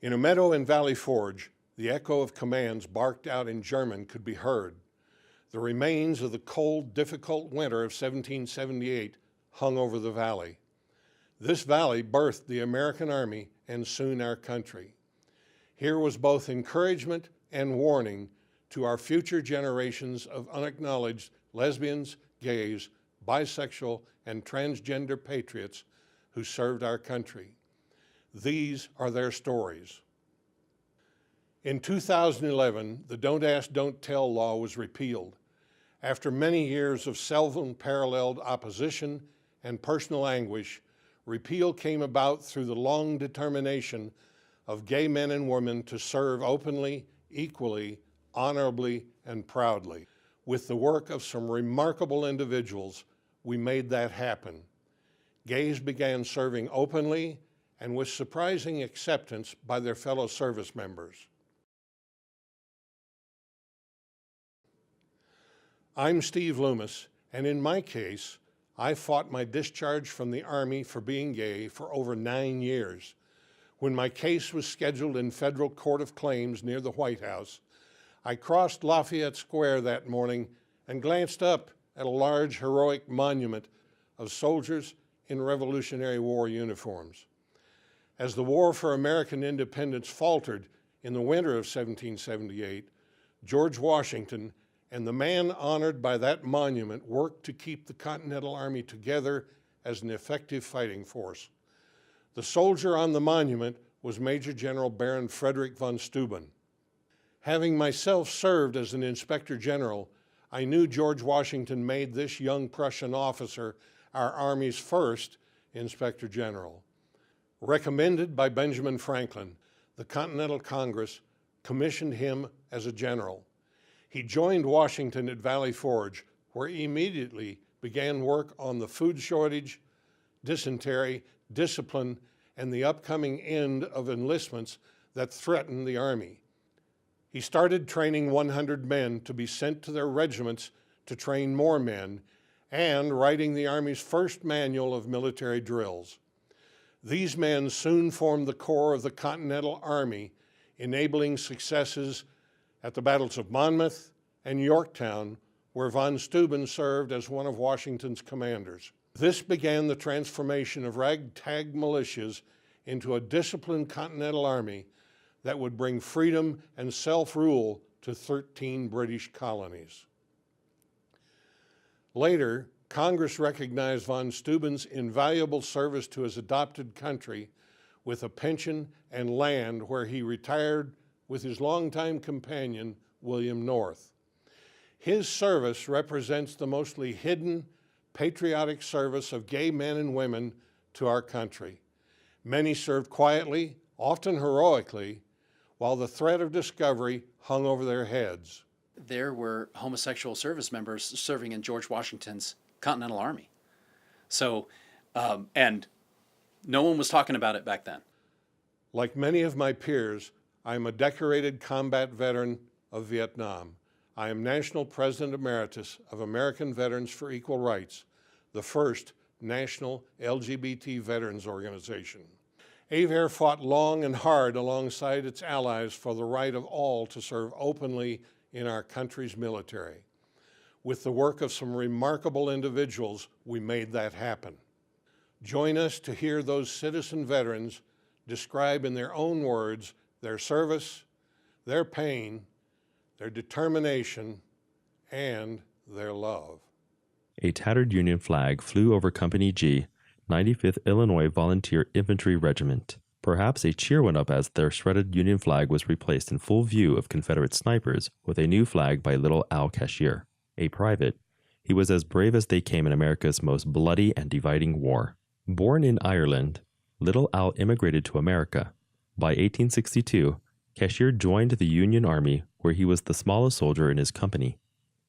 In a meadow in Valley Forge, the echo of commands barked out in German could be heard. The remains of the cold, difficult winter of 1778 hung over the valley. This valley birthed the American Army and soon our country. Here was both encouragement and warning to our future generations of unacknowledged lesbians, gays, bisexual, and transgender patriots who served our country. These are their stories. In 2011, the Don't Ask, Don't Tell law was repealed. After many years of self-unparalleled opposition and personal anguish, repeal came about through the long determination of gay men and women to serve openly, equally, honorably, and proudly. With the work of some remarkable individuals, we made that happen. Gays began serving openly and with surprising acceptance by their fellow service members. I'm Steve Loomis, and in my case, I fought my discharge from the Army for being gay for over 9 years. When my case was scheduled in Federal Court of Claims near the White House, I crossed Lafayette Square that morning and glanced up at a large heroic monument of soldiers in Revolutionary War uniforms. As the war for American independence faltered in the winter of 1778, George Washington and the man honored by that monument worked to keep the Continental Army together as an effective fighting force. The soldier on the monument was Major General Baron Frederick von Steuben. Having myself served as an Inspector General, I knew George Washington made this young Prussian officer our Army's first Inspector General. Recommended by Benjamin Franklin, the Continental Congress commissioned him as a general. He joined Washington at Valley Forge, where he immediately began work on the food shortage, dysentery, discipline, and the upcoming end of enlistments that threatened the Army. He started training 100 men to be sent to their regiments to train more men, and writing the Army's first manual of military drills. These men soon formed the core of the Continental Army, enabling successes at the battles of Monmouth and Yorktown, where von Steuben served as one of Washington's commanders. This began the transformation of ragtag militias into a disciplined Continental Army that would bring freedom and self-rule to 13 British colonies. Later, Congress recognized von Steuben's invaluable service to his adopted country with a pension and land where he retired with his longtime companion, William North. His service represents the mostly hidden, patriotic service of gay men and women to our country. Many served quietly, often heroically, while the threat of discovery hung over their heads. There were homosexual service members serving in George Washington's Continental Army. So, and no one was talking about it back then. Like many of my peers, I am a decorated combat veteran of Vietnam. I am National President Emeritus of American Veterans for Equal Rights, the first national LGBT veterans organization. AVER fought long and hard alongside its allies for the right of all to serve openly in our country's military. With the work of some remarkable individuals, we made that happen. Join us to hear those citizen veterans describe in their own words their service, their pain, their determination, and their love. A tattered Union flag flew over Company G, 95th Illinois Volunteer Infantry Regiment. Perhaps a cheer went up as their shredded Union flag was replaced in full view of Confederate snipers with a new flag by Little Al Cashier. A private, he was as brave as they came in America's most bloody and dividing war. Born in Ireland, Little Al immigrated to America. By 1862, Cashier joined the Union Army, where he was the smallest soldier in his company.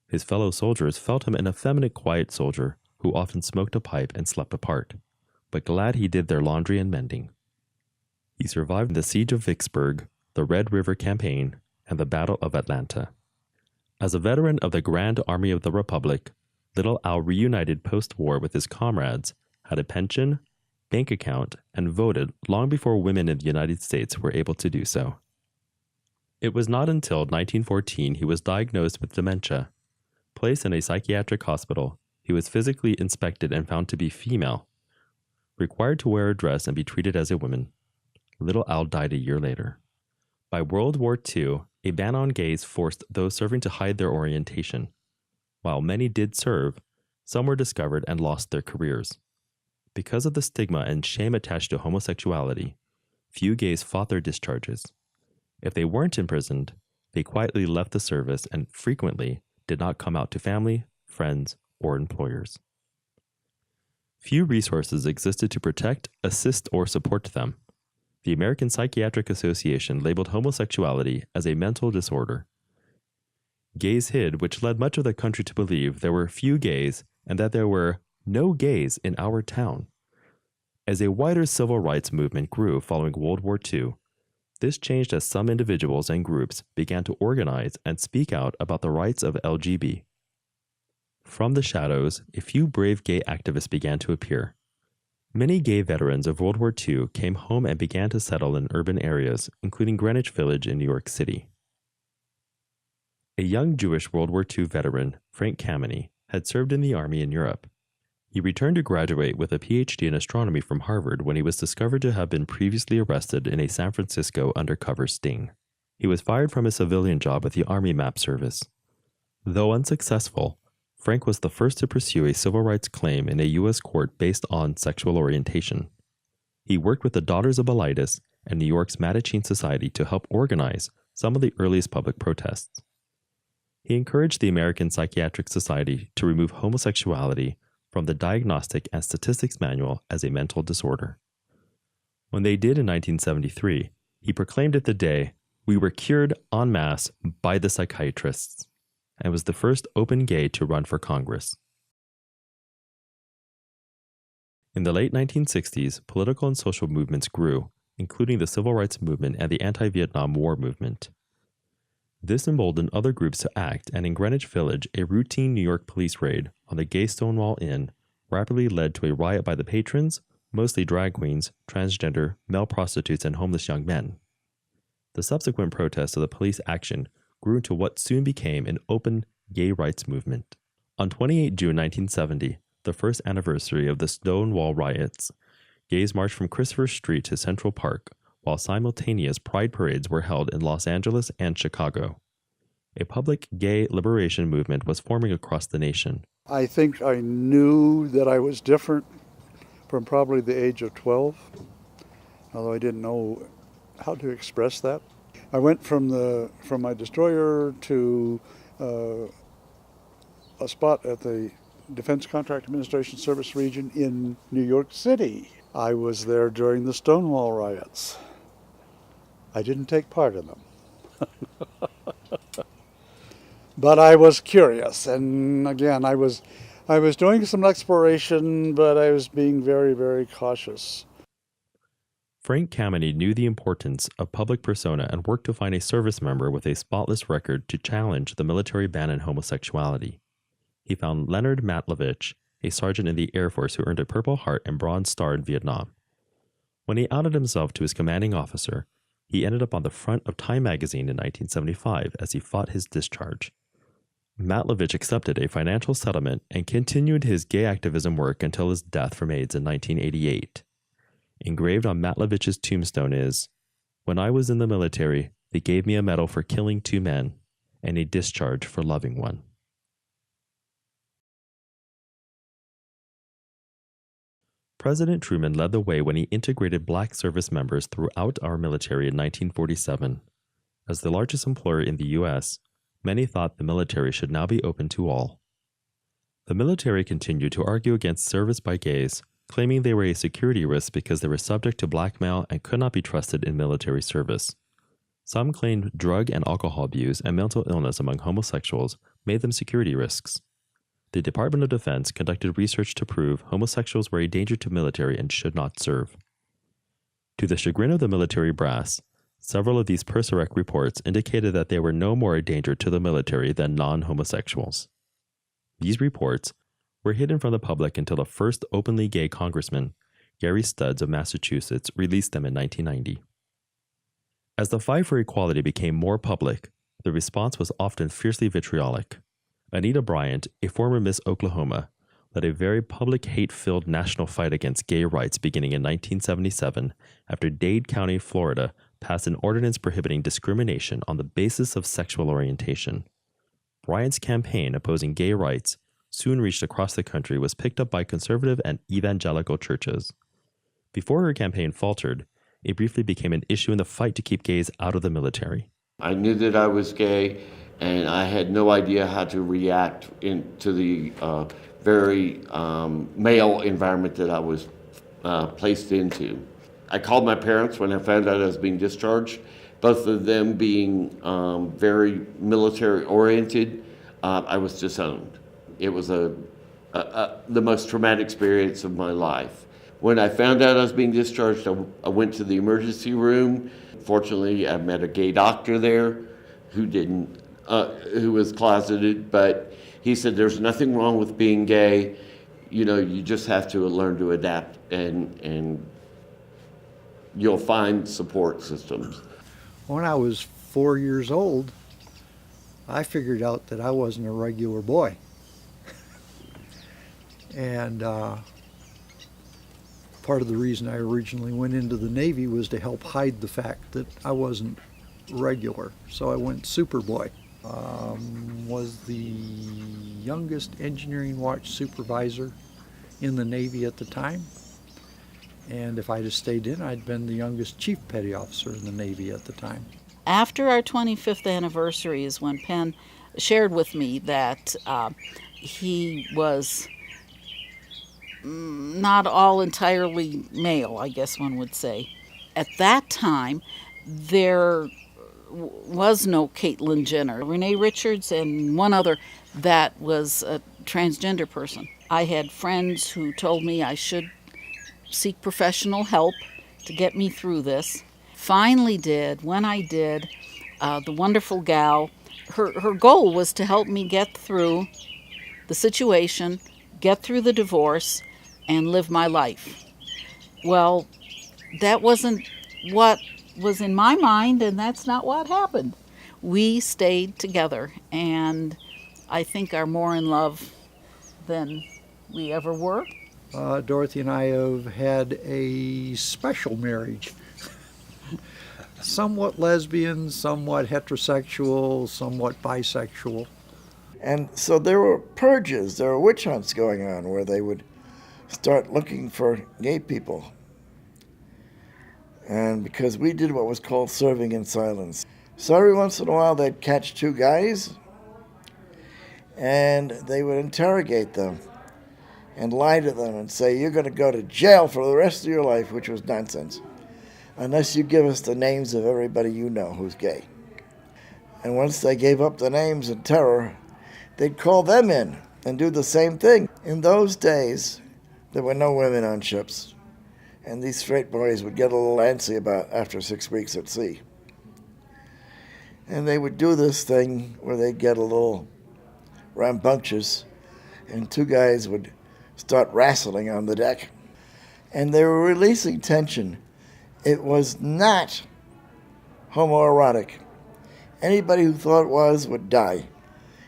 His fellow soldiers felt him an effeminate, quiet soldier who often smoked a pipe and slept apart, but glad he did their laundry and mending. He survived the Siege of Vicksburg, the Red River Campaign, and the Battle of Atlanta. As a veteran of the Grand Army of the Republic, Little Al reunited post-war with his comrades, had a pension, bank account, and voted long before women in the United States were able to do so. It was not until 1914 he was diagnosed with dementia. Placed in a psychiatric hospital, he was physically inspected and found to be female, required to wear a dress and be treated as a woman. Little Al died a year later. By World War II, a ban on gays forced those serving to hide their orientation. While many did serve, some were discovered and lost their careers. Because of the stigma and shame attached to homosexuality, few gays fought their discharges. If they weren't imprisoned, they quietly left the service and frequently did not come out to family, friends, or employers. Few resources existed to protect, assist, or support them. The American Psychiatric Association labeled homosexuality as a mental disorder. Gays hid, which led much of the country to believe there were few gays and that there were no gays in our town. As a wider civil rights movement grew following World War II, this changed as some individuals and groups began to organize and speak out about the rights of LGB. From the shadows, a few brave gay activists began to appear. Many gay veterans of World War II came home and began to settle in urban areas, including Greenwich Village in New York City. A young Jewish World War II veteran, Frank Kameny, had served in the Army in Europe. He returned to graduate with a PhD in astronomy from Harvard when he was discovered to have been previously arrested in a San Francisco undercover sting. He was fired from his civilian job with the Army Map Service. Though unsuccessful, Frank was the first to pursue a civil rights claim in a U.S. court based on sexual orientation. He worked with the Daughters of Bilitis and New York's Mattachine Society to help organize some of the earliest public protests. He encouraged the American Psychiatric Society to remove homosexuality from the Diagnostic and Statistics Manual as a mental disorder. When they did in 1973, he proclaimed it the day, "We were cured en masse by the psychiatrists," and was the first open gay to run for Congress. In the late 1960s, political and social movements grew, including the Civil Rights Movement and the Anti-Vietnam War movement. This emboldened other groups to act, and in Greenwich Village, a routine New York police raid on the gay Stonewall Inn rapidly led to a riot by the patrons, mostly drag queens, transgender, male prostitutes, and homeless young men. The subsequent protests of the police action grew into what soon became an open gay rights movement. On 28 June 1970, the first anniversary of the Stonewall riots, gays marched from Christopher Street to Central Park, while simultaneous pride parades were held in Los Angeles and Chicago. A public gay liberation movement was forming across the nation. I think I knew that I was different from probably the age of 12, although I didn't know how to express that. I went from my destroyer to a spot at the Defense Contract Administration Service Region in New York City. I was there during the Stonewall riots. I didn't take part in them. But I was curious, and again, I was doing some exploration, but I was being very, very cautious. Frank Kameny knew the importance of public persona and worked to find a service member with a spotless record to challenge the military ban on homosexuality. He found Leonard Matlovich, a sergeant in the Air Force who earned a Purple Heart and Bronze Star in Vietnam. When he outed himself to his commanding officer, he ended up on the front of Time magazine in 1975 as he fought his discharge. Matlovich accepted a financial settlement and continued his gay activism work until his death from AIDS in 1988. Engraved on Matlovich's tombstone is, "When I was in the military, they gave me a medal for killing 2 men and a discharge for loving one." President Truman led the way when he integrated black service members throughout our military in 1947. As the largest employer in the U.S., many thought the military should now be open to all. The military continued to argue against service by gays, claiming they were a security risk because they were subject to blackmail and could not be trusted in military service. Some claimed drug and alcohol abuse and mental illness among homosexuals made them security risks. The Department of Defense conducted research to prove homosexuals were a danger to military and should not serve. To the chagrin of the military brass, several of these PERSEREC reports indicated that they were no more a danger to the military than non-homosexuals. These reports were hidden from the public until the first openly gay congressman, Gary Studs of Massachusetts, released them in 1990. As the fight for equality became more public, the response was often fiercely vitriolic. Anita Bryant, a former Miss Oklahoma, led a very public hate-filled national fight against gay rights beginning in 1977 after Dade County, Florida, passed an ordinance prohibiting discrimination on the basis of sexual orientation. Bryant's campaign opposing gay rights, soon reached across the country, was picked up by conservative and evangelical churches. Before her campaign faltered, it briefly became an issue in the fight to keep gays out of the military. I knew that I was gay, and I had no idea how to react to the very male environment that I was placed into. I called my parents when I found out I was being discharged, both of them being very military oriented. I was disowned. It was the most traumatic experience of my life. When I found out I was being discharged, I went to the emergency room. Fortunately, I met a gay doctor there who was closeted, but he said there's nothing wrong with being gay. You know, you just have to learn to adapt, and you'll find support systems. When I was 4 years old, I figured out that I wasn't a regular boy. And part of the reason I originally went into the Navy was to help hide the fact that I wasn't regular. So I went Superboy. Was the youngest engineering watch supervisor in the Navy at the time. And if I'd have stayed in, I'd been the youngest chief petty officer in the Navy at the time. After our 25th anniversary is when Penn shared with me that he was not all entirely male, I guess one would say. At that time, there was no Caitlyn Jenner, Renee Richards, and one other that was a transgender person. I had friends who told me I should seek professional help to get me through this. Finally did. When I did, the wonderful gal, her goal was to help me get through the situation, get through the divorce, and live my life. Well, that wasn't what was in my mind, and that's not what happened. We stayed together, and I think are more in love than we ever were. Dorothy and I have had a special marriage. Somewhat lesbian, somewhat heterosexual, somewhat bisexual. And so there were purges, there were witch hunts going on where they would start looking for gay people. And because we did what was called serving in silence. So every once in a while they'd catch two guys and they would interrogate them and lie to them and say, you're going to go to jail for the rest of your life, which was nonsense, unless you give us the names of everybody you know who's gay. And once they gave up the names in terror, they'd call them in and do the same thing. In those days, there were no women on ships, and these straight boys would get a little antsy about after 6 weeks at sea. And they would do this thing where they'd get a little rambunctious, and two guys would start wrestling on the deck. And they were releasing tension. It was not homoerotic. Anybody who thought it was would die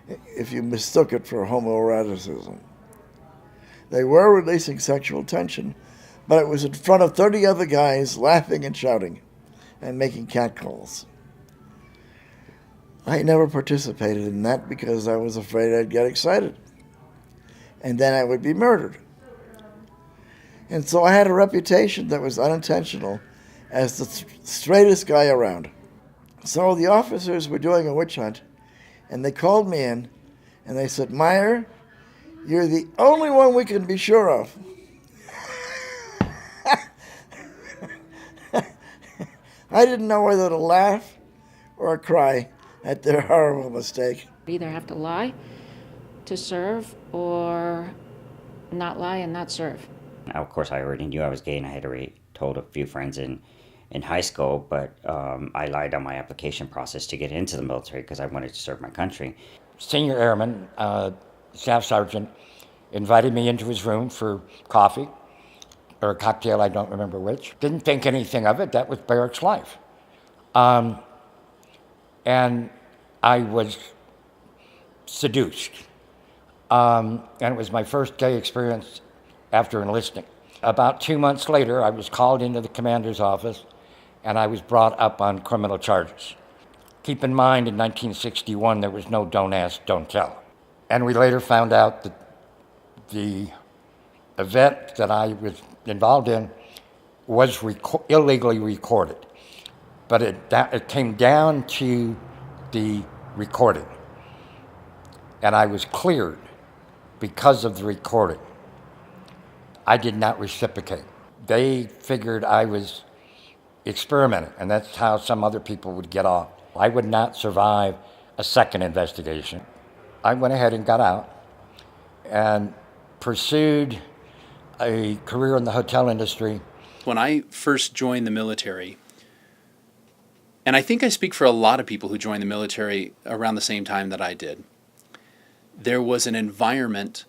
if you mistook it for homoeroticism. They were releasing sexual tension, but it was in front of 30 other guys laughing and shouting and making catcalls. I never participated in that because I was afraid I'd get excited, and then I would be murdered. And so I had a reputation that was unintentional as the straightest guy around. So the officers were doing a witch hunt, and they called me in, and they said, Meyer, you're the only one we can be sure of. I didn't know whether to laugh or cry at their horrible mistake. Either have to lie to serve or not lie and not serve. Now, of course, I already knew I was gay, and I had already told a few friends in high school, but I lied on my application process to get into the military because I wanted to serve my country. Senior airman, staff sergeant, invited me into his room for coffee, or a cocktail, I don't remember which. Didn't think anything of it. That was barracks life. And I was seduced. And it was my first gay experience after enlisting. About 2 months later, I was called into the commander's office and I was brought up on criminal charges. Keep in mind, in 1961, there was no don't ask, don't tell. And we later found out that the event that I was involved in was illegally recorded. But it came down to the recording. And I was cleared because of the recording. I did not reciprocate. They figured I was experimenting, and that's how some other people would get off. I would not survive a second investigation. I went ahead and got out and pursued a career in the hotel industry. When I first joined the military, and I think I speak for a lot of people who joined the military around the same time that I did, there was an environment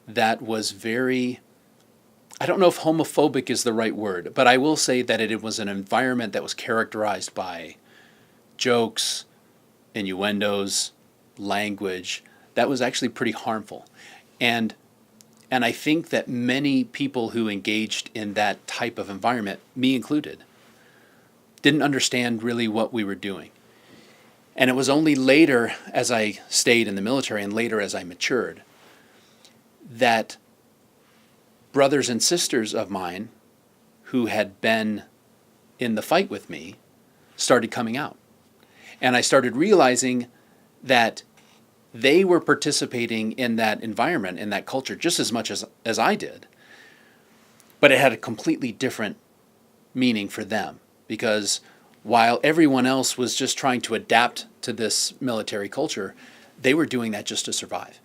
that was very, I don't know if homophobic is the right word, but I will say that it was an environment that was characterized by jokes, innuendos, language that was actually pretty harmful. And I think that many people who engaged in that type of environment, me included, didn't understand really what we were doing. And it was only later, as I stayed in the military and later as I matured, that brothers and sisters of mine who had been in the fight with me started coming out. And I started realizing that they were participating in that environment, in that culture, just as much as I did. But it had a completely different meaning for them, because while everyone else was just trying to adapt to this military culture, they were doing that just to survive.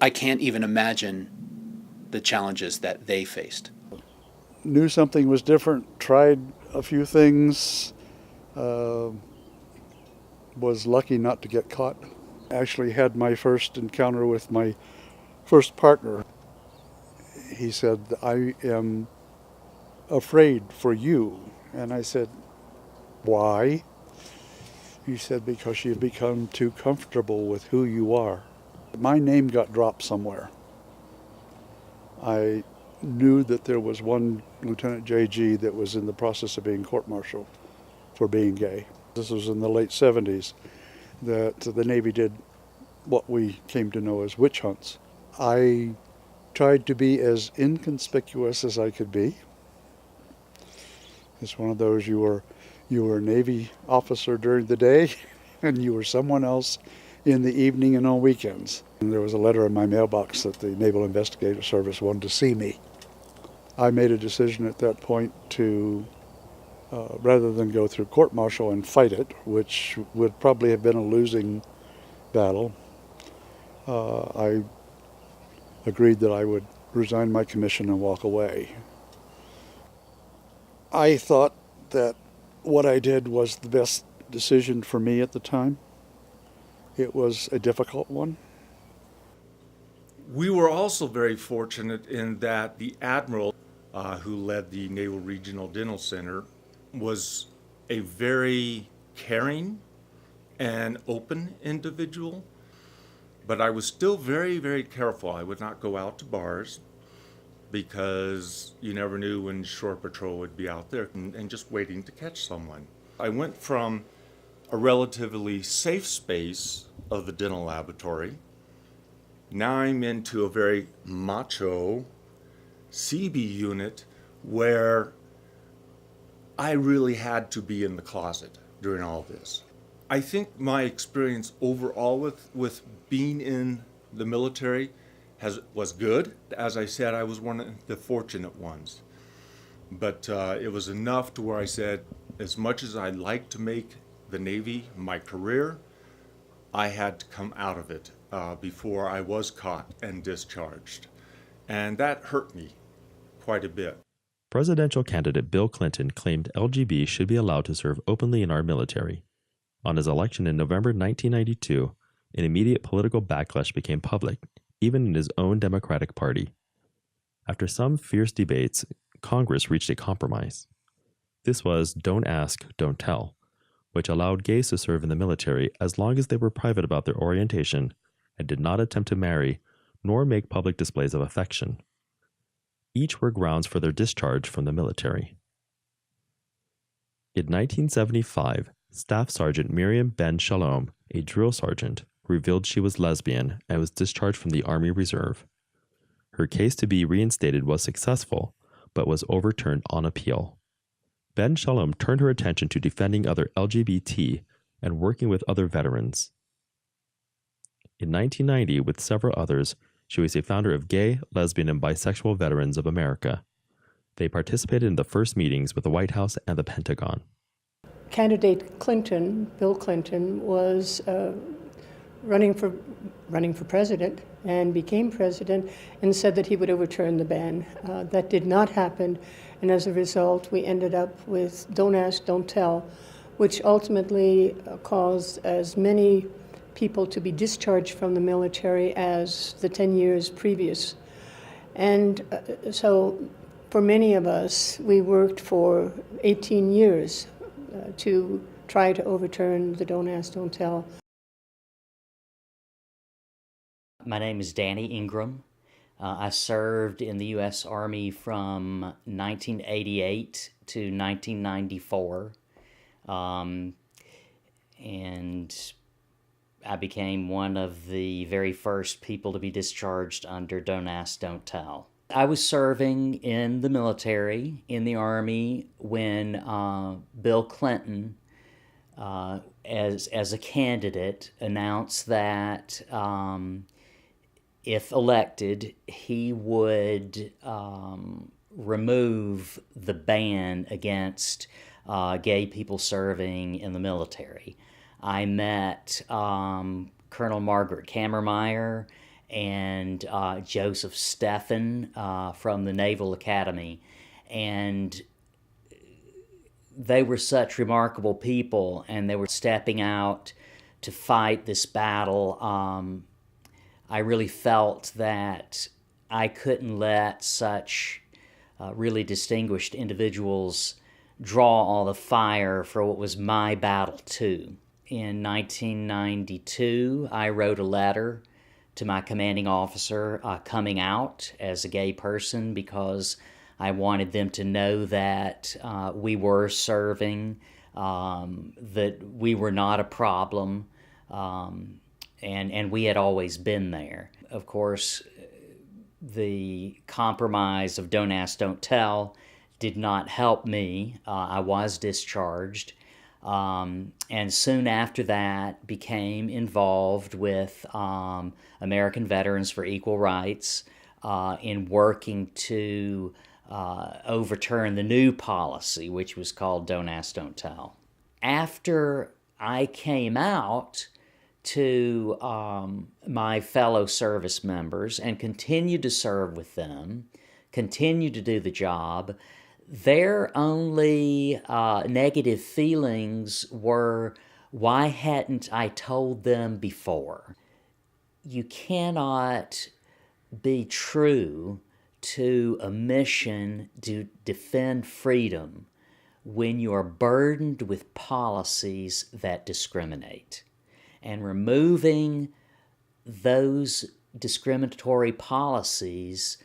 I can't even imagine the challenges that they faced. Knew something was different, tried a few things, was lucky not to get caught. Actually had my first encounter with my first partner. He said, "I am afraid for you." And I said, "Why?" He said, "Because you've become too comfortable with who you are." My name got dropped somewhere. I knew that there was one Lieutenant J.G. that was in the process of being court-martialed for being gay. This was in the late 70s, that the Navy did what we came to know as witch hunts. I tried to be as inconspicuous as I could be. It's one of those, you were a Navy officer during the day and you were someone else in the evening and on weekends. And there was a letter in my mailbox that the Naval Investigative Service wanted to see me. I made a decision at that point to, rather than go through court-martial and fight it, which would probably have been a losing battle, I agreed that I would resign my commission and walk away. I thought that what I did was the best decision for me at the time. It was a difficult one. We were also very fortunate in that the Admiral who led the Naval Regional Dental Center was a very caring and open individual, but I was still very, very careful. I would not go out to bars because you never knew when shore patrol would be out there and just waiting to catch someone. I went from a relatively safe space of the dental laboratory. Now I'm into a very macho CB unit where I really had to be in the closet during all this. I think my experience overall with being in the military was good. As I said, I was one of the fortunate ones. But it was enough to where I said, as much as I'd like to make the Navy my career, I had to come out of it before I was caught and discharged. And that hurt me quite a bit. Presidential candidate Bill Clinton claimed LGB should be allowed to serve openly in our military. On his election in November 1992, an immediate political backlash became public, even in his own Democratic Party. After some fierce debates, Congress reached a compromise. This was Don't Ask, Don't Tell, which allowed gays to serve in the military as long as they were private about their orientation and did not attempt to marry nor make public displays of affection. Each were grounds for their discharge from the military. In 1975, Staff Sergeant Miriam Ben Shalom, a drill sergeant, revealed she was lesbian and was discharged from the Army Reserve. Her case to be reinstated was successful, but was overturned on appeal. Ben Shalom turned her attention to defending other LGBT and working with other veterans. In 1990, with several others, she was a founder of Gay, Lesbian, and Bisexual Veterans of America. They participated in the first meetings with the White House and the Pentagon. Candidate Clinton, Bill Clinton, was running for president and became president and said that he would overturn the ban. That did not happen, and as a result, we ended up with Don't Ask, Don't Tell, which ultimately caused as many people to be discharged from the military as the 10 years previous. And so for many of us, we worked for 18 years to try to overturn the Don't Ask, Don't Tell. My name is Danny Ingram. I served in the U.S. Army from 1988 to 1994. And I became one of the very first people to be discharged under Don't Ask, Don't Tell. I was serving in the military, in the Army, when Bill Clinton, as a candidate, announced that if elected, he would remove the ban against gay people serving in the military. I met Colonel Margaret Kammermeyer and Joseph Steffen from the Naval Academy, and they were such remarkable people, and they were stepping out to fight this battle. I really felt that I couldn't let such really distinguished individuals draw all the fire for what was my battle too. In 1992, I wrote a letter to my commanding officer coming out as a gay person because I wanted them to know that we were serving, that we were not a problem, and we had always been there. Of course, the compromise of Don't Ask, Don't Tell did not help me. I was discharged. And soon after that became involved with American Veterans for Equal Rights in working to overturn the new policy, which was called Don't Ask, Don't Tell. After I came out to my fellow service members and continued to serve with them, continued to do the job, their only negative feelings were, why hadn't I told them before? You cannot be true to a mission to defend freedom when you are burdened with policies that discriminate. And removing those discriminatory policies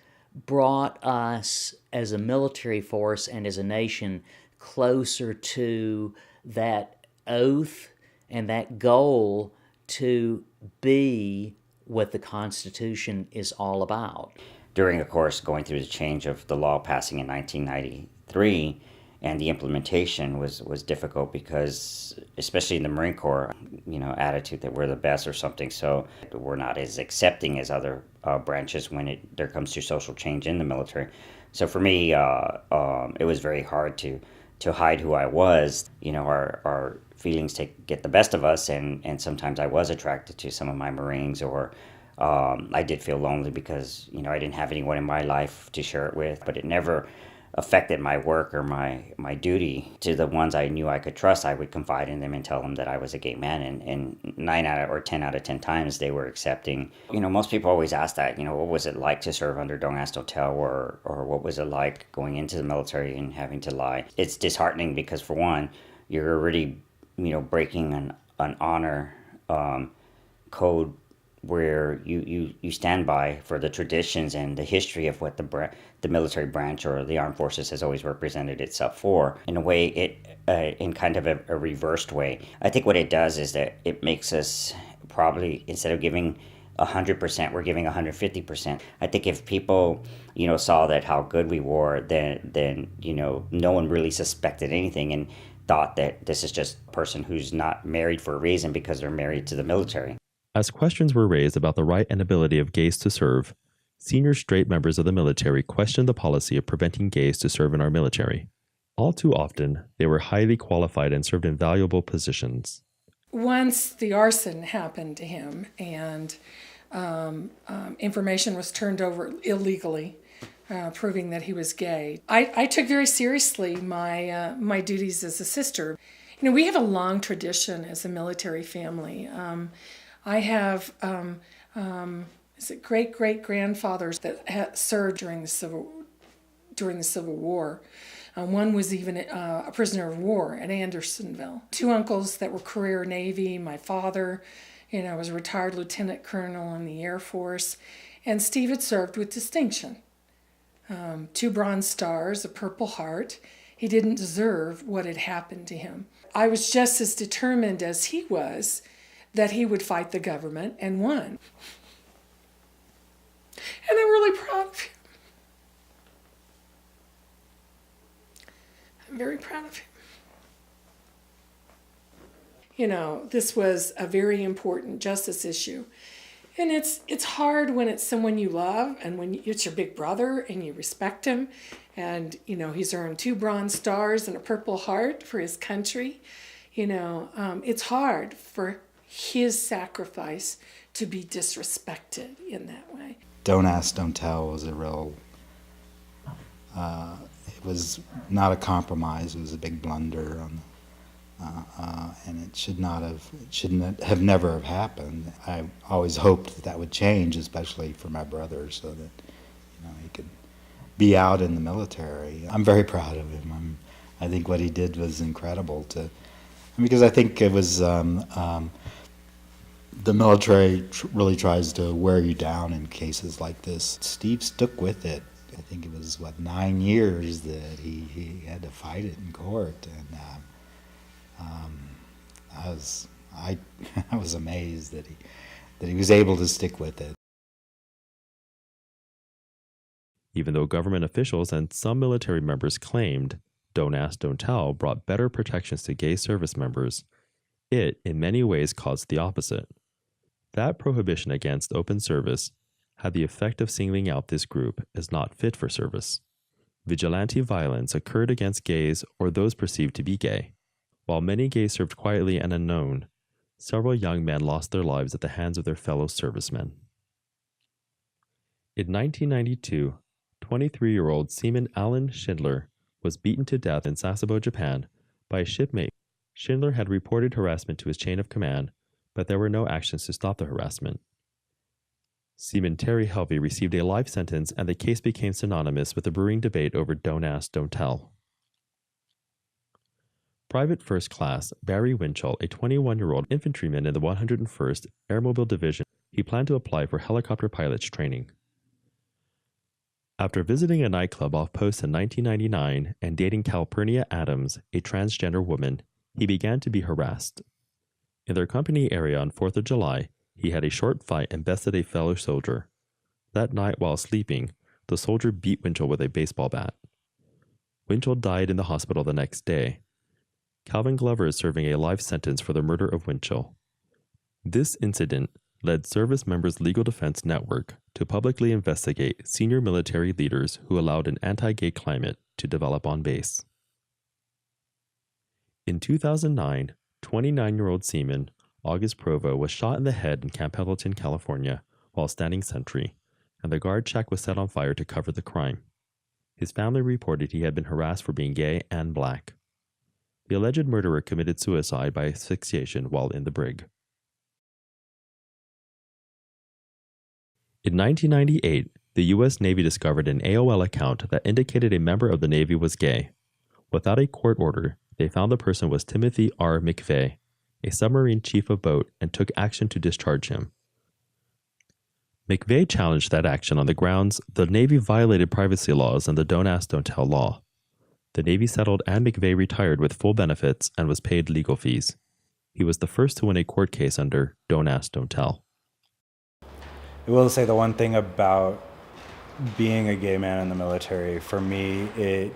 brought us as a military force and as a nation closer to that oath and that goal to be what the Constitution is all about. During, of course, going through the change of the law passing in 1993, and the implementation was difficult because, especially in the Marine Corps, attitude that we're the best or something, so we're not as accepting as other branches when there comes to social change in the military. So for me, it was very hard to hide who I was. Our feelings get the best of us, and sometimes I was attracted to some of my Marines, or I did feel lonely because I didn't have anyone in my life to share it with. But it never affected my work or my duty. To the ones I knew I could trust, I would confide in them and tell them that I was a gay man, and 10 out of 10 times they were accepting. Most people always ask that, what was it like to serve under Don't Ask, Don't Tell, or what was it like going into the military and having to lie? It's disheartening because, for one, you're already, breaking an honor code where you stand by for the traditions and the history of what the military branch or the armed forces has always represented itself for. In a way, in kind of a reversed way. I think what it does is that it makes us probably, instead of giving 100%, we're giving 150%. I think if people, saw that how good we were, then no one really suspected anything and thought that this is just a person who's not married for a reason because they're married to the military. As questions were raised about the right and ability of gays to serve, senior straight members of the military questioned the policy of preventing gays to serve in our military. All too often, they were highly qualified and served in valuable positions. Once the arson happened to him and information was turned over illegally, proving that he was gay, I took very seriously my duties as a sister. We have a long tradition as a military family. I have great-great-grandfathers that served during the Civil War. One was even a prisoner of war at Andersonville. 2 uncles that were career Navy. My father, was a retired lieutenant colonel in the Air Force. And Steve had served with distinction. 2 Bronze Stars, a Purple Heart. He didn't deserve what had happened to him. I was just as determined as he was that he would fight the government, and won. And I'm really proud of him. I'm very proud of him. This was a very important justice issue. And it's hard when it's someone you love and when it's your big brother and you respect him. And, he's earned 2 Bronze Stars and a Purple Heart for his country. It's hard for his sacrifice to be disrespected in that way. Don't Ask, Don't Tell was a real, it was not a compromise, it was a big blunder, and it shouldn't have never happened. I always hoped that would change, especially for my brother, so that he could be out in the military. I'm very proud of him. I think what he did was incredible because I think it was the military really tries to wear you down in cases like this. Steve stuck with it. I think it was 9 years that he had to fight it in court, and I was amazed that he was able to stick with it. Even though government officials and some military members claimed Don't Ask, Don't Tell brought better protections to gay service members, it, in many ways, caused the opposite. That prohibition against open service had the effect of singling out this group as not fit for service. Vigilante violence occurred against gays or those perceived to be gay. While many gays served quietly and unknown, several young men lost their lives at the hands of their fellow servicemen. In 1992, 23-year-old Seaman Alan Schindler was beaten to death in Sasebo, Japan, by a shipmate. Schindler had reported harassment to his chain of command, but there were no actions to stop the harassment. Seaman Terry Helvey received a life sentence, and the case became synonymous with the brewing debate over Don't Ask, Don't Tell. Private First Class Barry Winchell, a 21-year-old infantryman in the 101st Airmobile Division, he planned to apply for helicopter pilot's training. After visiting a nightclub off post in 1999 and dating Calpurnia Adams, a transgender woman, he began to be harassed. In their company area on 4th of July, he had a short fight and bested a fellow soldier. That night, while sleeping, the soldier beat Winchell with a baseball bat. Winchell died in the hospital the next day. Calvin Glover is serving a life sentence for the murder of Winchell. This incident led Service Members Legal Defense Network to publicly investigate senior military leaders who allowed an anti-gay climate to develop on base. In 2009, 29-year-old seaman August Provo was shot in the head in Camp Pendleton, California, while standing sentry, and the guard shack was set on fire to cover the crime. His family reported he had been harassed for being gay and black. The alleged murderer committed suicide by asphyxiation while in the brig. In 1998, the U.S. Navy discovered an AOL account that indicated a member of the Navy was gay. Without a court order, they found the person was Timothy R. McVeigh, a submarine chief of boat, and took action to discharge him. McVeigh challenged that action on the grounds the Navy violated privacy laws and the Don't Ask, Don't Tell law. The Navy settled and McVeigh retired with full benefits and was paid legal fees. He was the first to win a court case under Don't Ask, Don't Tell. I will say the one thing about being a gay man in the military, for me, it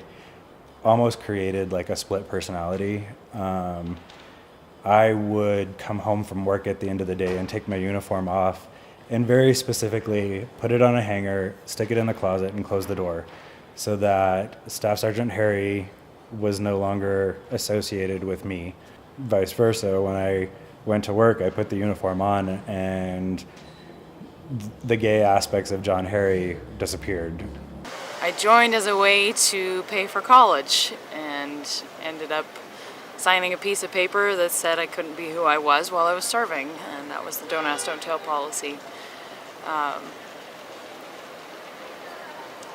almost created like a split personality. I would come home from work at the end of the day and take my uniform off and very specifically put it on a hanger, stick it in the closet, and close the door so that Staff Sergeant Harry was no longer associated with me. Vice versa, when I went to work, I put the uniform on and the gay aspects of John Harry disappeared. I joined as a way to pay for college and ended up signing a piece of paper that said I couldn't be who I was while I was serving, and that was the Don't Ask, Don't Tell policy.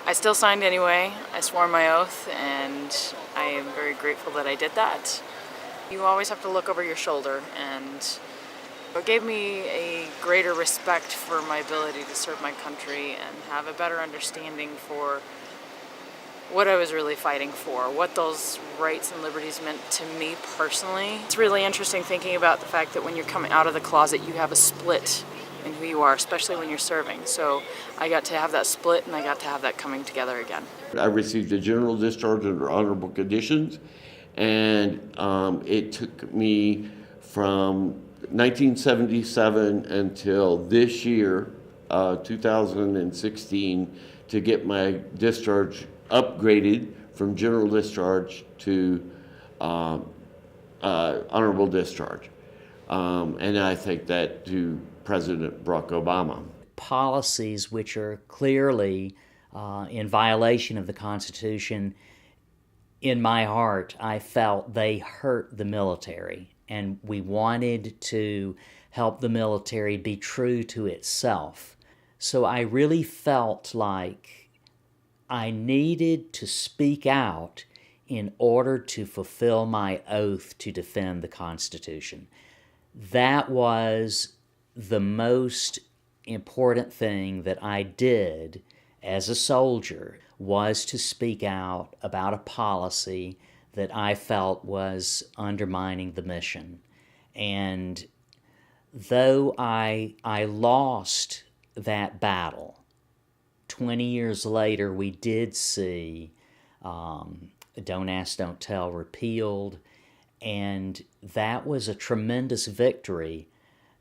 I still signed anyway. I swore my oath, and I am very grateful that I did that. You always have to look over your shoulder, and it gave me a greater respect for my ability to serve my country and have a better understanding for what I was really fighting for, what those rights and liberties meant to me personally. It's really interesting thinking about the fact that when you're coming out of the closet, you have a split in who you are, especially when you're serving. So I got to have that split, and I got to have that coming together again. I received a general discharge under honorable conditions, and it took me from 1977 until this year, 2016, to get my discharge upgraded from general discharge to honorable discharge. And I think that to President Barack Obama. Policies which are clearly in violation of the Constitution, in my heart, I felt they hurt the military. And we wanted to help the military be true to itself. So I really felt like I needed to speak out in order to fulfill my oath to defend the Constitution. That was the most important thing that I did as a soldier, was to speak out about a policy that I felt was undermining the mission. And though I lost that battle, 20 years later we did see Don't Ask, Don't Tell repealed, and that was a tremendous victory,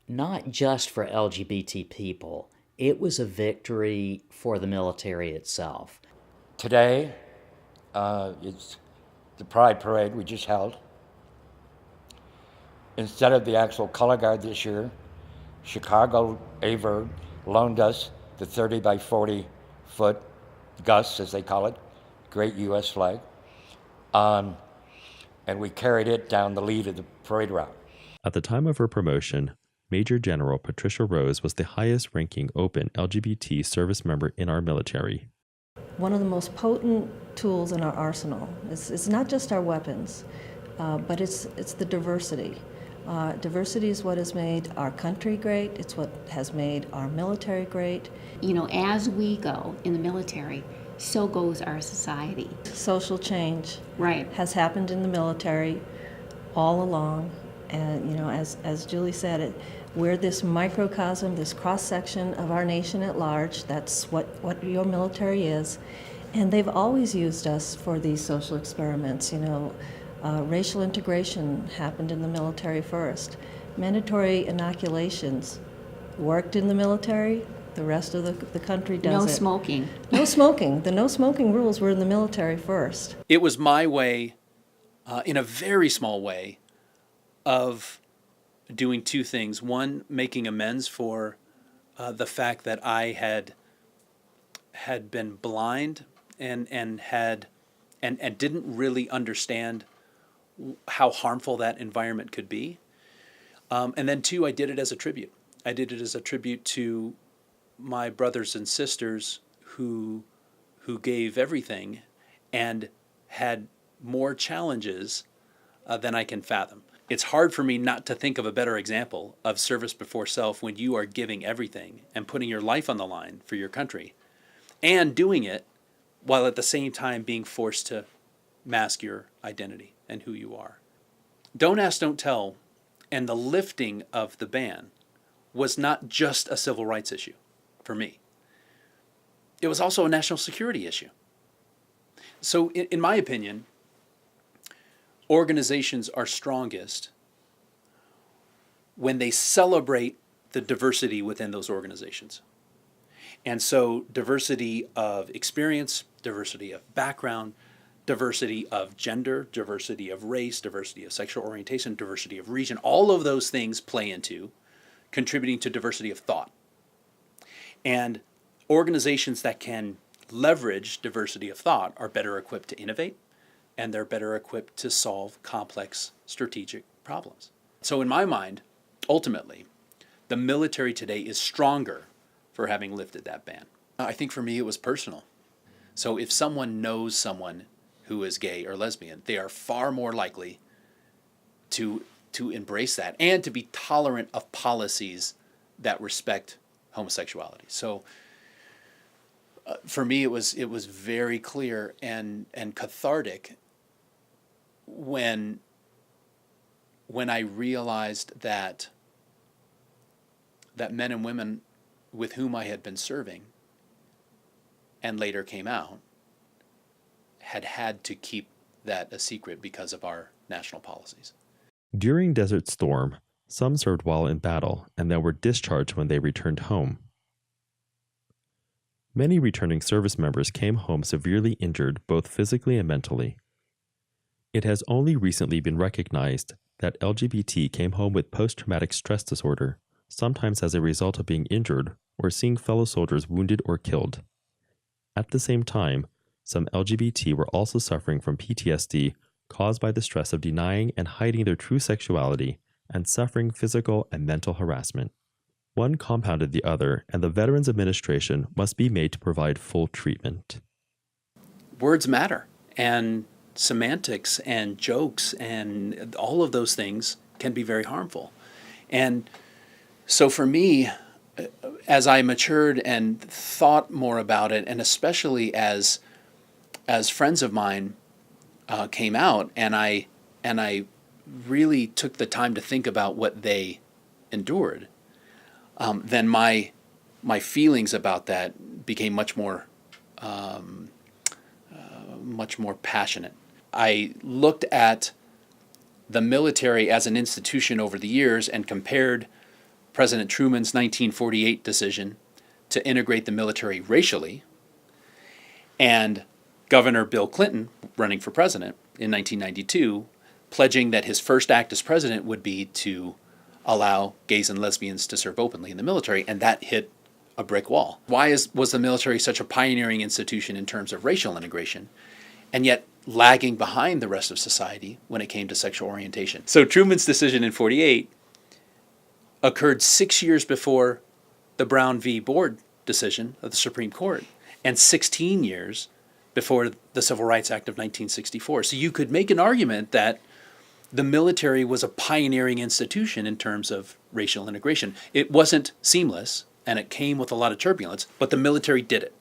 not just for LGBT people. It was a victory for the military itself. Today, it's the Pride Parade we just held. Instead of the actual color guard this year, Chicago AVER loaned us the 30 by 40 foot Gus, as they call it, great U.S. flag, and we carried it down the lead of the parade route. At the time of her promotion, Major General Patricia Rose was the highest-ranking open LGBT service member in our military. One of the most potent tools in our arsenal is not just our weapons, but it's the diversity. Diversity is what has made our country great. It's what has made our military great. You know, as we go in the military, so goes our society. Social change right. has happened in the military all along. And, you know, as Julie said, we're this microcosm, this cross-section of our nation at large. That's what your military is. And they've always used us for these social experiments. You know, racial integration happened in the military first. Mandatory inoculations worked in the military. The rest of the country doesn't. No smoking. No smoking. The no smoking rules were in the military first. It was my way, in a very small way, of doing two things. One, making amends for the fact that I had been blind and didn't really understand how harmful that environment could be. And then two, I did it as a tribute. I did it as a tribute to my brothers and sisters who gave everything and had more challenges than I can fathom. It's hard for me not to think of a better example of service before self when you are giving everything and putting your life on the line for your country and doing it while at the same time being forced to mask your identity and who you are. Don't Ask, Don't Tell and the lifting of the ban was not just a civil rights issue for me. It was also a national security issue. So in my opinion, organizations are strongest when they celebrate the diversity within those organizations. And so diversity of experience, diversity of background, diversity of gender, diversity of race, diversity of sexual orientation, diversity of region, all of those things play into contributing to diversity of thought. And organizations that can leverage diversity of thought are better equipped to innovate, and they're better equipped to solve complex strategic problems. So in my mind, ultimately, the military today is stronger for having lifted that ban. I think for me it was personal. So if someone knows someone who is gay or lesbian, they are far more likely to embrace that and to be tolerant of policies that respect homosexuality. So for me it was very clear and cathartic when I realized that men and women with whom I had been serving and later came out had to keep that a secret because of our national policies. During Desert Storm, some served while in battle and then were discharged when they returned home. Many returning service members came home severely injured both physically and mentally. It has only recently been recognized that LGBT came home with post-traumatic stress disorder, sometimes as a result of being injured or seeing fellow soldiers wounded or killed. At the same time, some LGBT were also suffering from PTSD caused by the stress of denying and hiding their true sexuality and suffering physical and mental harassment. One compounded the other, and the Veterans Administration must be made to provide full treatment. Words matter, and semantics and jokes and all of those things can be very harmful. And so for me, as I matured and thought more about it, and especially as friends of mine came out, and I really took the time to think about what they endured, then my feelings about that became much more passionate. I looked at the military as an institution over the years and compared President Truman's 1948 decision to integrate the military racially and Governor Bill Clinton, running for president in 1992, pledging that his first act as president would be to allow gays and lesbians to serve openly in the military, and that hit a brick wall. Why was the military such a pioneering institution in terms of racial integration, and yet lagging behind the rest of society when it came to sexual orientation? So Truman's decision in 48 occurred 6 years before the Brown v. Board decision of the Supreme Court, and 16 years before the Civil Rights Act of 1964. So you could make an argument that the military was a pioneering institution in terms of racial integration. It wasn't seamless, and it came with a lot of turbulence, but the military did it.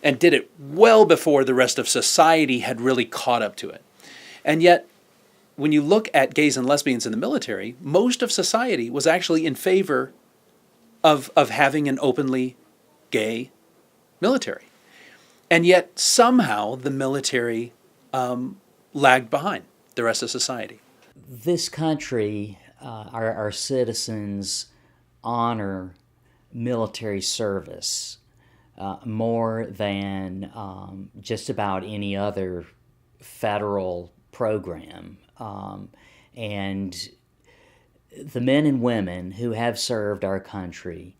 And did it well before the rest of society had really caught up to it. And yet, when you look at gays and lesbians in the military, most of society was actually in favor of having an openly gay military. And yet, somehow, the military lagged behind the rest of society. This country, our citizens honor military service more than just about any other federal program. And the men and women who have served our country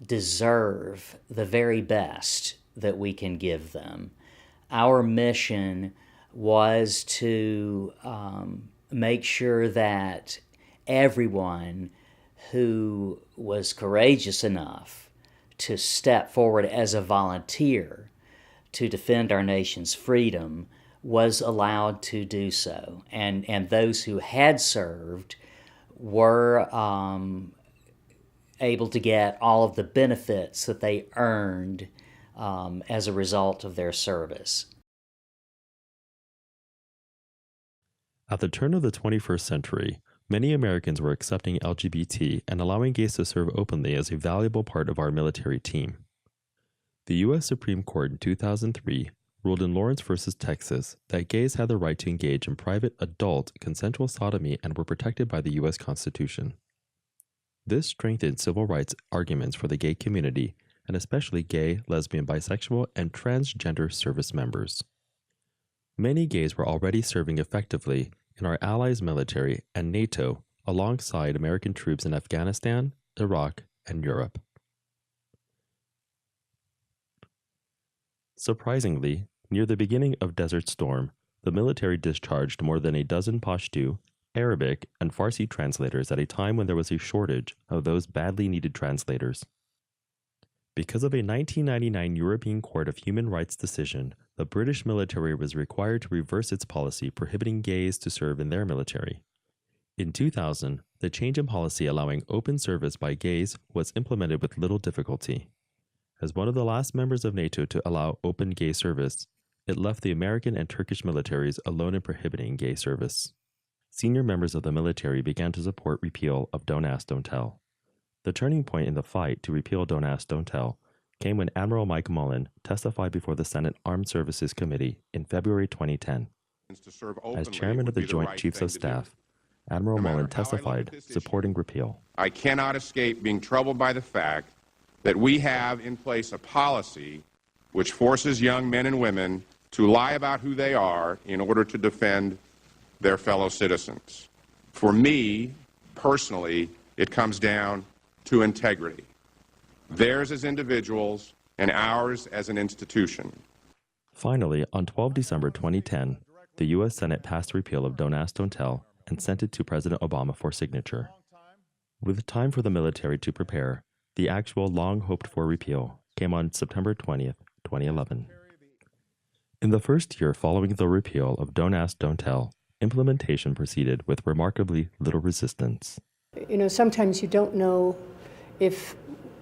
deserve the very best that we can give them. Our mission was to make sure that everyone who was courageous enough to step forward as a volunteer to defend our nation's freedom was allowed to do so. And those who had served were able to get all of the benefits that they earned as a result of their service. At the turn of the 21st century, many Americans were accepting LGBT and allowing gays to serve openly as a valuable part of our military team. The U.S. Supreme Court in 2003 ruled in Lawrence v. Texas that gays had the right to engage in private, adult, consensual sodomy and were protected by the U.S. Constitution. This strengthened civil rights arguments for the gay community, and especially gay, lesbian, bisexual, and transgender service members. Many gays were already serving effectively in our allies' military and NATO alongside American troops in Afghanistan, Iraq, and Europe. Surprisingly, near the beginning of Desert Storm, the military discharged more than a dozen Pashto, Arabic, and Farsi translators at a time when there was a shortage of those badly needed translators. Because of a 1999 European Court of Human Rights decision, the British military was required to reverse its policy prohibiting gays to serve in their military. In 2000, the change in policy allowing open service by gays was implemented with little difficulty. As one of the last members of NATO to allow open gay service, it left the American and Turkish militaries alone in prohibiting gay service. Senior members of the military began to support repeal of Don't Ask, Don't Tell. The turning point in the fight to repeal Don't Ask, Don't Tell came when Admiral Mike Mullen testified before the Senate Armed Services Committee in February 2010. As chairman of the Joint Chiefs of Staff, Admiral Mullen testified supporting repeal. I cannot escape being troubled by the fact that we have in place a policy which forces young men and women to lie about who they are in order to defend their fellow citizens. For me, personally, it comes down to integrity. Theirs as individuals and ours as an institution. Finally, on 12 December 2010, the U.S. Senate passed repeal of Don't Ask, Don't Tell and sent it to President Obama for signature. With time for the military to prepare, the actual long-hoped-for repeal came on September 20th, 2011. In the first year following the repeal of Don't Ask, Don't Tell, implementation proceeded with remarkably little resistance. You know, sometimes you don't know if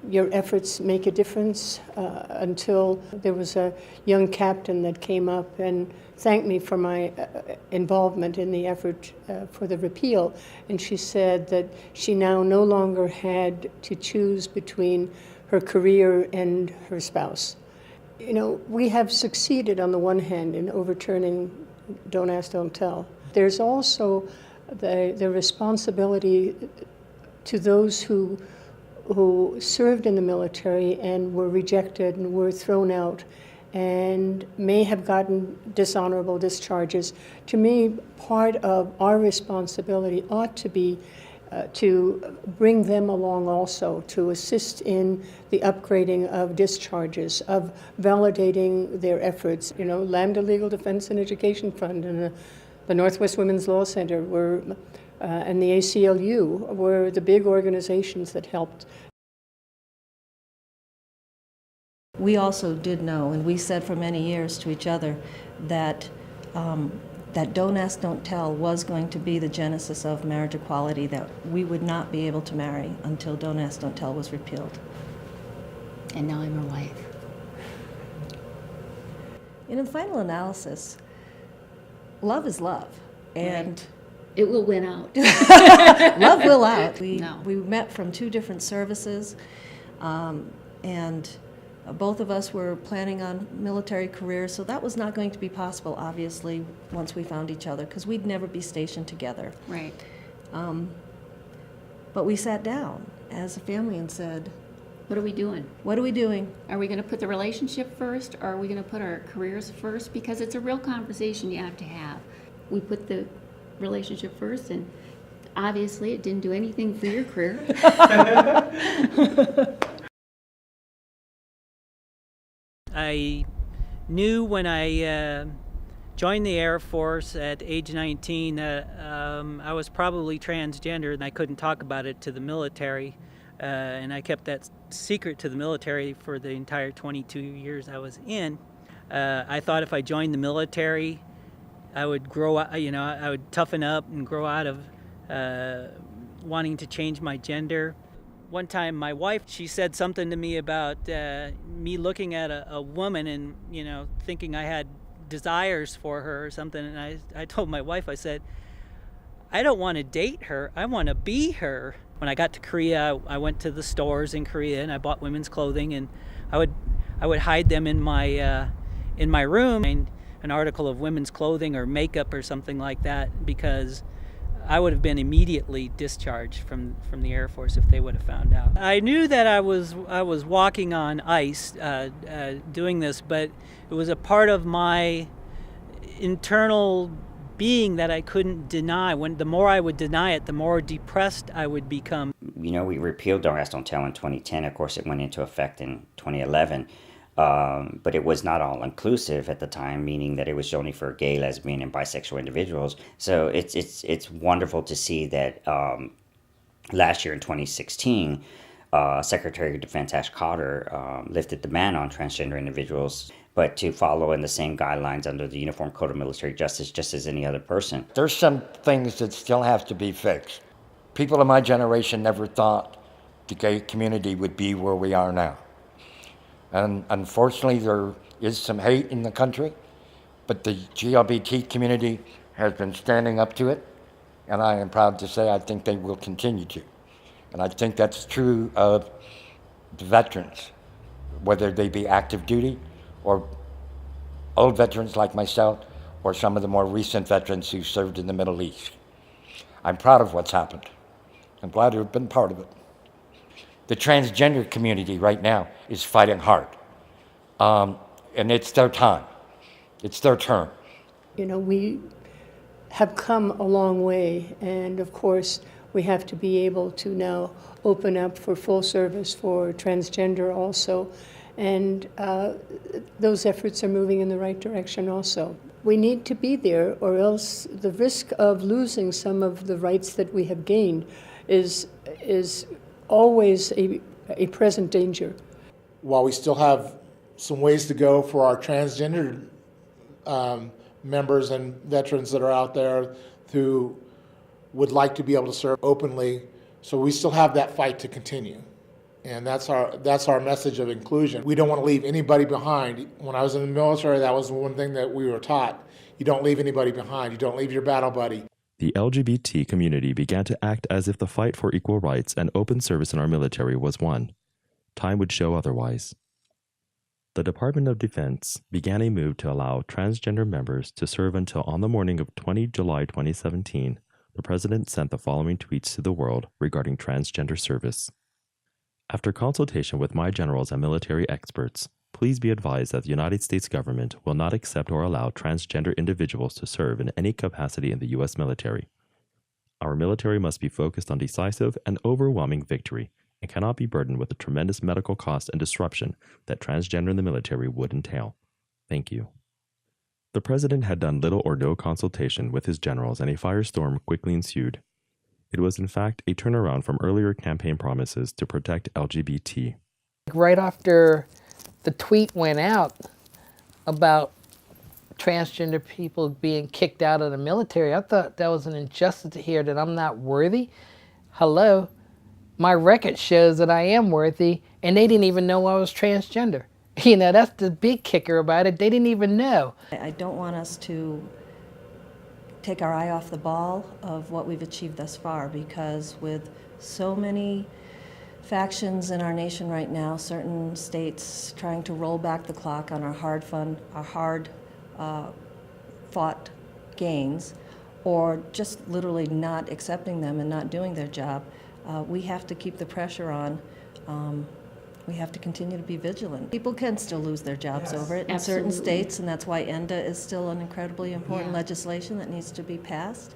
your efforts make a difference until there was a young captain that came up and thanked me for my involvement in the effort for the repeal. And she said that she now no longer had to choose between her career and her spouse. You know, we have succeeded on the one hand in overturning Don't Ask, Don't Tell. There's also the responsibility to those who served in the military and were rejected and were thrown out and may have gotten dishonorable discharges. To me, part of our responsibility ought to be to bring them along also, to assist in the upgrading of discharges, of validating their efforts. You know, Lambda Legal Defense and Education Fund and the Northwest Women's Law Center were, and the ACLU were the big organizations that helped. We also did know, and we said for many years to each other, that that Don't Ask, Don't Tell was going to be the genesis of marriage equality, that we would not be able to marry until Don't Ask, Don't Tell was repealed. And now I'm her wife. In the final analysis, love is love, and right. It will win out. Love will out. We met from two different services, and both of us were planning on military careers, so that was not going to be possible, obviously, once we found each other, because we'd never be stationed together. Right. But we sat down as a family and said, what are we doing? What are we doing? Are we going to put the relationship first, or are we going to put our careers first? Because it's a real conversation you have to have. We put the relationship first, and obviously it didn't do anything for your career. I knew when I joined the Air Force at age 19 I was probably transgender, and I couldn't talk about it to the military. And I kept that secret to the military for the entire 22 years I was in. I thought if I joined the military, I would grow up, I would toughen up and grow out of wanting to change my gender. One time my wife, she said something to me about me looking at a woman and, thinking I had desires for her or something. And I told my wife, I said, I don't want to date her, I want to be her. When I got to Korea, I went to the stores in Korea and I bought women's clothing, and I would hide them in my room, an article of women's clothing or makeup or something like that, because I would have been immediately discharged from the Air Force if they would have found out. I knew that I was walking on ice doing this, but it was a part of my internal being that I couldn't deny. The more I would deny it, the more depressed I would become. We repealed Don't Ask, Don't Tell in 2010. Of course, it went into effect in 2011. But it was not all inclusive at the time, meaning that it was only for gay, lesbian, and bisexual individuals. So it's wonderful to see that last year in 2016, Secretary of Defense Ash Carter lifted the ban on transgender individuals, but to follow in the same guidelines under the Uniform Code of Military Justice, just as any other person. There's some things that still have to be fixed. People of my generation never thought the gay community would be where we are now. And unfortunately, there is some hate in the country, but the GLBT community has been standing up to it, and I am proud to say I think they will continue to. And I think that's true of the veterans, whether they be active duty or old veterans like myself, or some of the more recent veterans who served in the Middle East. I'm proud of what's happened. I'm glad to have been part of it. The transgender community right now is fighting hard. And it's their time. It's their turn. We have come a long way, and of course, we have to be able to now open up for full service for transgender also. And those efforts are moving in the right direction also. We need to be there, or else the risk of losing some of the rights that we have gained is always a present danger. While we still have some ways to go for our transgender members and veterans that are out there who would like to be able to serve openly, so we still have that fight to continue. And that's our message of inclusion. We don't want to leave anybody behind. When I was in the military, that was one thing that we were taught. You don't leave anybody behind. You don't leave your battle buddy. The LGBT community began to act as if the fight for equal rights and open service in our military was won. Time would show otherwise. The Department of Defense began a move to allow transgender members to serve until on the morning of 20 July 2017, the President sent the following tweets to the world regarding transgender service. After consultation with my generals and military experts, please be advised that the United States government will not accept or allow transgender individuals to serve in any capacity in the U.S. military. Our military must be focused on decisive and overwhelming victory and cannot be burdened with the tremendous medical cost and disruption that transgender in the military would entail. Thank you. The President had done little or no consultation with his generals, and a firestorm quickly ensued. It was in fact a turnaround from earlier campaign promises to protect LGBT. Right after the tweet went out about transgender people being kicked out of the military, I thought that was an injustice to hear that I'm not worthy. Hello, my record shows that I am worthy, and they didn't even know I was transgender. That's the big kicker about it. They didn't even know. I don't want us to take our eye off the ball of what we've achieved thus far, because with so many factions in our nation right now, certain states trying to roll back the clock on our hard fought gains, or just literally not accepting them and not doing their job, we have to keep the pressure on. We have to continue to be vigilant. People can still lose their jobs over it in certain states, and that's why ENDA is still an incredibly important legislation that needs to be passed.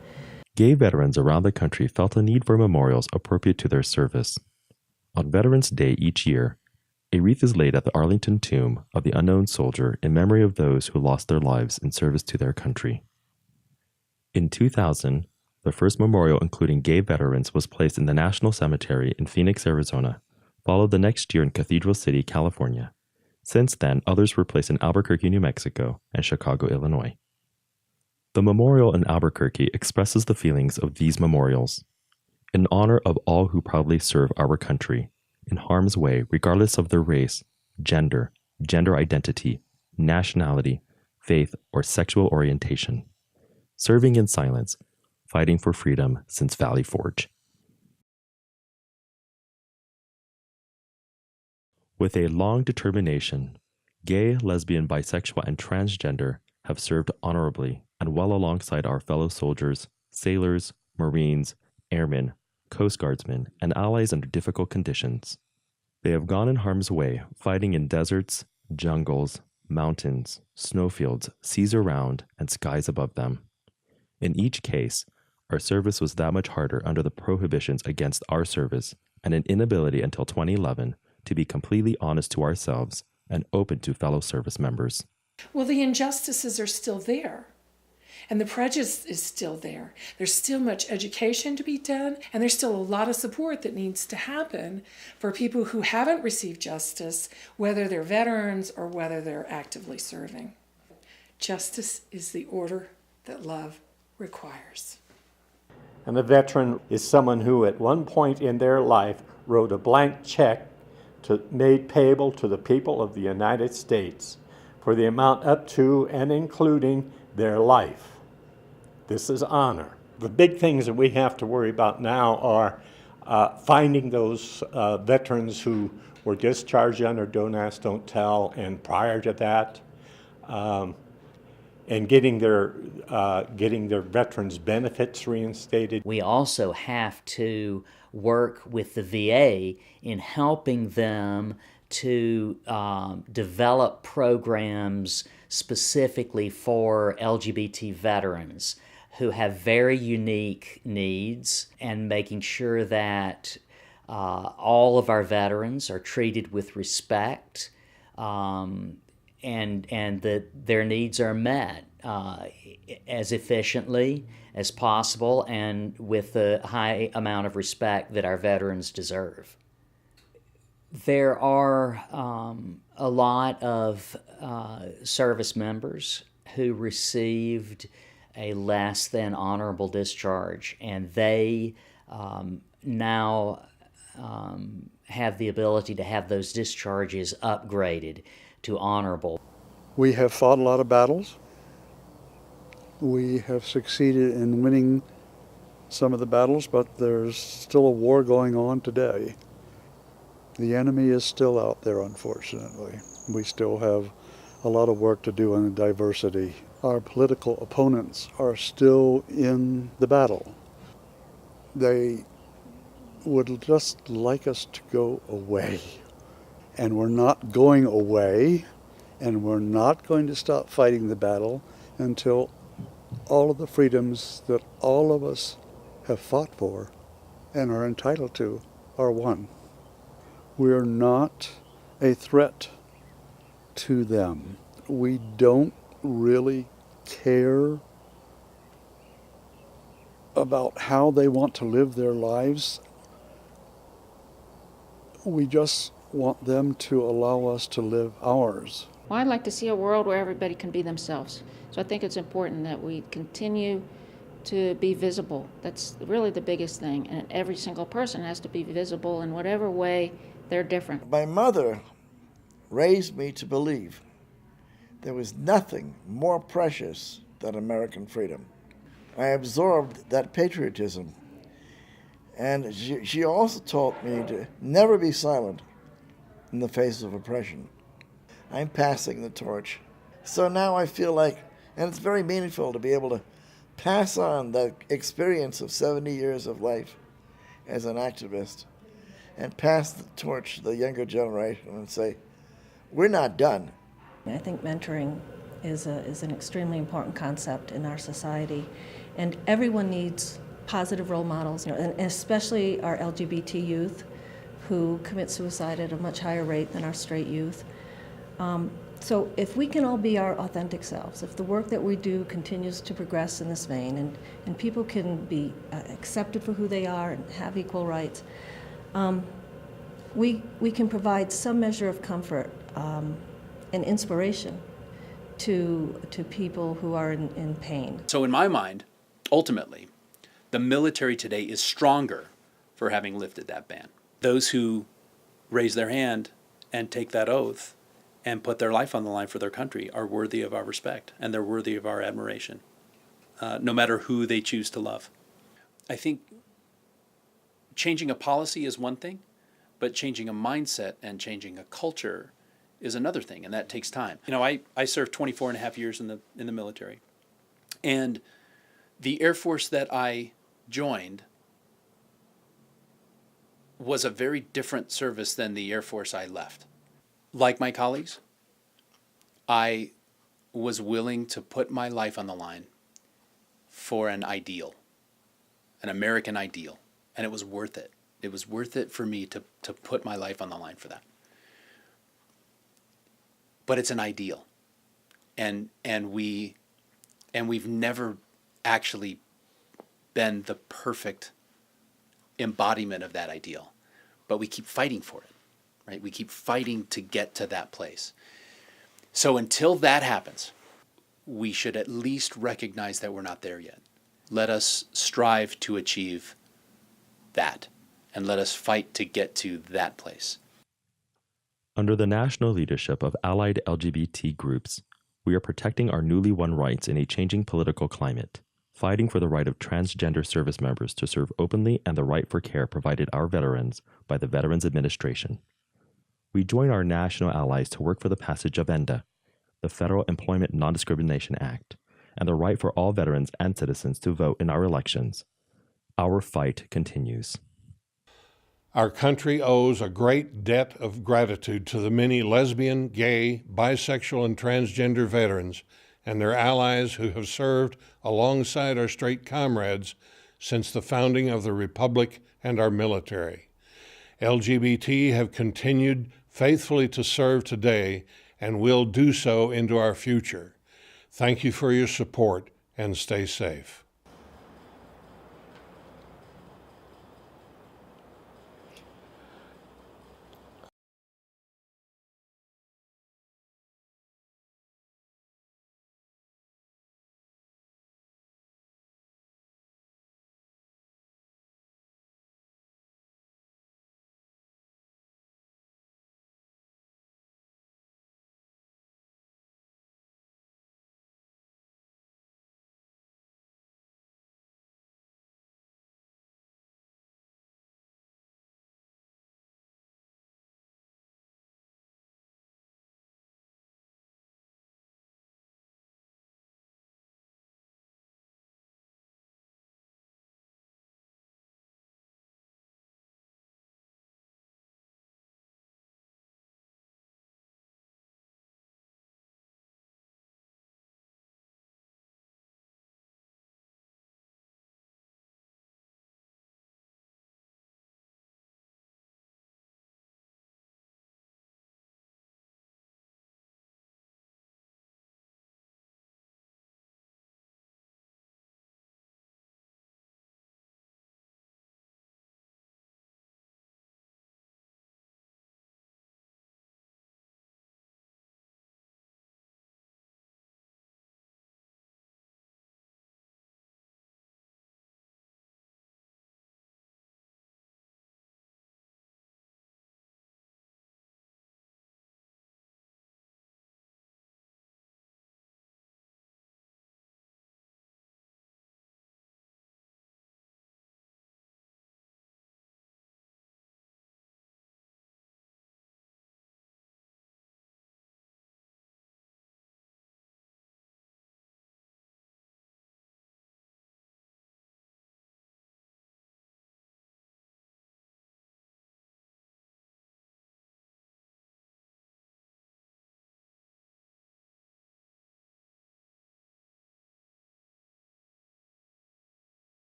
Gay veterans around the country felt a need for memorials appropriate to their service. On Veterans Day each year, a wreath is laid at the Arlington tomb of the unknown soldier in memory of those who lost their lives in service to their country. In 2000, the first memorial including gay veterans was placed in the National Cemetery in Phoenix, Arizona, followed the next year in Cathedral City, California. Since then, others were placed in Albuquerque, New Mexico, and Chicago, Illinois. The memorial in Albuquerque expresses the feelings of these memorials. In honor of all who proudly serve our country, in harm's way regardless of their race, gender identity, nationality, faith, or sexual orientation. Serving in silence, fighting for freedom since Valley Forge. With a long determination, gay, lesbian, bisexual, and transgender have served honorably and well alongside our fellow soldiers, sailors, Marines, airmen, Coast Guardsmen, and allies under difficult conditions. They have gone in harm's way, fighting in deserts, jungles, mountains, snowfields, seas around, and skies above them. In each case, our service was that much harder under the prohibitions against our service and an inability until 2011 to be completely honest to ourselves and open to fellow service members. Well, the injustices are still there. And the prejudice is still there. There's still much education to be done, and there's still a lot of support that needs to happen for people who haven't received justice, whether they're veterans or whether they're actively serving. Justice is the order that love requires. And a veteran is someone who at one point in their life wrote a blank check made payable to the people of the United States for the amount up to and including their life. This is honor. The big things that we have to worry about now are finding those veterans who were discharged under Don't Ask, Don't Tell, and prior to that, and getting their veterans' benefits reinstated. We also have to work with the VA in helping them to develop programs specifically for LGBT veterans who have very unique needs, and making sure that all of our veterans are treated with respect and that their needs are met as efficiently as possible and with the high amount of respect that our veterans deserve. There are a lot of service members who received a less than honorable discharge, and they now have the ability to have those discharges upgraded to honorable. We have fought a lot of battles. We have succeeded in winning some of the battles, but there's still a war going on today. The enemy is still out there, unfortunately. We still have a lot of work to do on diversity. Our political opponents are still in the battle. They would just like us to go away. And we're not going away, and we're not going to stop fighting the battle until all of the freedoms that all of us have fought for and are entitled to are won. We're not a threat to them. We don't really care about how they want to live their lives. We just want them to allow us to live ours. Well, I'd like to see a world where everybody can be themselves. So I think it's important that we continue to be visible. That's really the biggest thing. And every single person has to be visible in whatever way they're different. My mother raised me to believe there was nothing more precious than American freedom. I absorbed that patriotism. And she also taught me to never be silent in the face of oppression. I'm passing the torch. So now I feel like, and it's very meaningful to be able to pass on the experience of 70 years of life as an activist and pass the torch to the younger generation and say, we're not done. I think mentoring is an extremely important concept in our society, and everyone needs positive role models, and especially our LGBT youth who commit suicide at a much higher rate than our straight youth. So if we can all be our authentic selves, if the work that we do continues to progress in this vein, and people can be accepted for who they are and have equal rights, we can provide some measure of comfort and inspiration to people who are in pain. So in my mind, ultimately, the military today is stronger for having lifted that ban. Those who raise their hand and take that oath and put their life on the line for their country are worthy of our respect, and they're worthy of our admiration, no matter who they choose to love. I think changing a policy is one thing, but changing a mindset and changing a culture is another thing, and that takes time. You know, I served 24 and a half years in the military, and the Air Force that I joined was a very different service than the Air Force I left. Like my colleagues, I was willing to put my life on the line for an ideal, an American ideal, and it was worth it. It was worth it for me to put my life on the line for that. But it's an ideal, and we've never actually been the perfect embodiment of that ideal, but we keep fighting for it, right? We keep fighting to get to that place. So until that happens, we should at least recognize that we're not there yet. Let us strive to achieve that, and let us fight to get to that place. Under the national leadership of allied LGBT groups, we are protecting our newly won rights in a changing political climate, fighting for the right of transgender service members to serve openly and the right for care provided our veterans by the Veterans Administration. We join our national allies to work for the passage of ENDA, the Federal Employment Non-Discrimination Act, and the right for all veterans and citizens to vote in our elections. Our fight continues. Our country owes a great debt of gratitude to the many lesbian, gay, bisexual, and transgender veterans and their allies who have served alongside our straight comrades since the founding of the Republic and our military. LGBT have continued faithfully to serve today and will do so into our future. Thank you for your support, and stay safe.